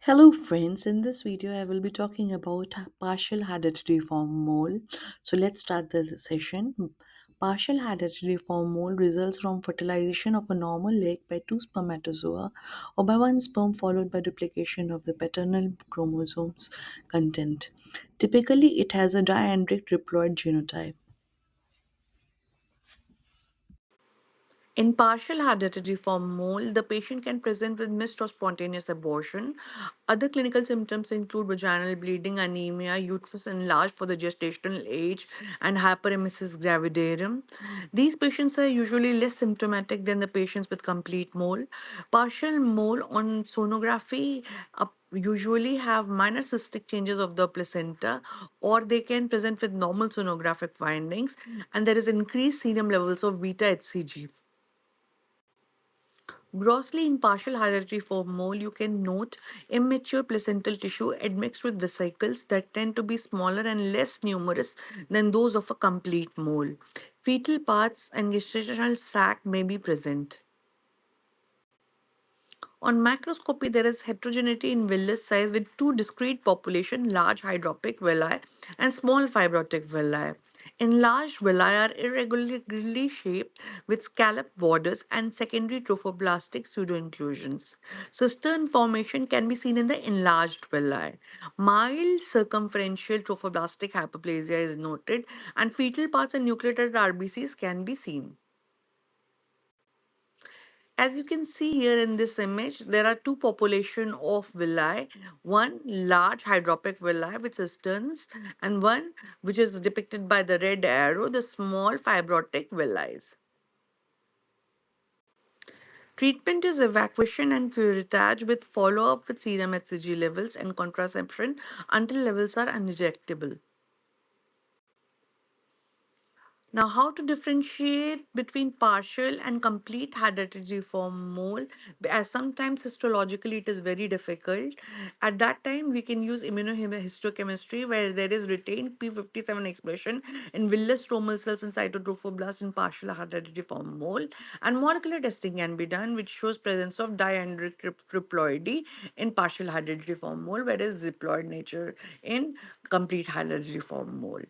Hello friends, in this video I will be talking about partial hereditary form mole. So let's start the session. Partial hereditary form mole results from fertilization of a normal egg by two spermatozoa or by one sperm followed by duplication of the paternal chromosomes content. Typically it has a diandric triploid genotype. In partial hereditary form mole, the patient can present with missed or spontaneous abortion. Other clinical symptoms include vaginal bleeding, anemia, uterus enlarged for the gestational age, and hyperemesis gravidarum. These patients are usually less symptomatic than the patients with complete mole. Partial mole on sonography usually have minor cystic changes of the placenta, or they can present with normal sonographic findings, and there is increased serum levels of beta HCG. Grossly in partial hereditary form mole, you can note immature placental tissue admixed with vesicles that tend to be smaller and less numerous than those of a complete mole. Fetal parts and gestational sac may be present. On macroscopy, there is heterogeneity in villus size with two discrete population, large hydropic villi and small fibrotic villi. Enlarged villi are irregularly shaped with scallop borders and secondary trophoblastic pseudoinclusions. Cistern formation can be seen in the enlarged villi. Mild circumferential trophoblastic hyperplasia is noted, and fetal parts and nucleated RBCs can be seen. As you can see here in this image, there are two population of villi. One large hydropic villi with cisterns, and one which is depicted by the red arrow, the small fibrotic villi. Treatment is evacuation and curettage with follow-up with serum HCG levels and contraception until levels are undetectable. Now, how to differentiate between partial and complete hereditary form mole? As sometimes histologically it is very difficult. At that time, we can use immunohistochemistry where there is retained P57 expression in villus stromal cells and cytotrophoblast in partial hereditary form mole. And molecular testing can be done, which shows presence of diandric triploidy in partial hereditary form mole, whereas diploid nature in complete hereditary form mole.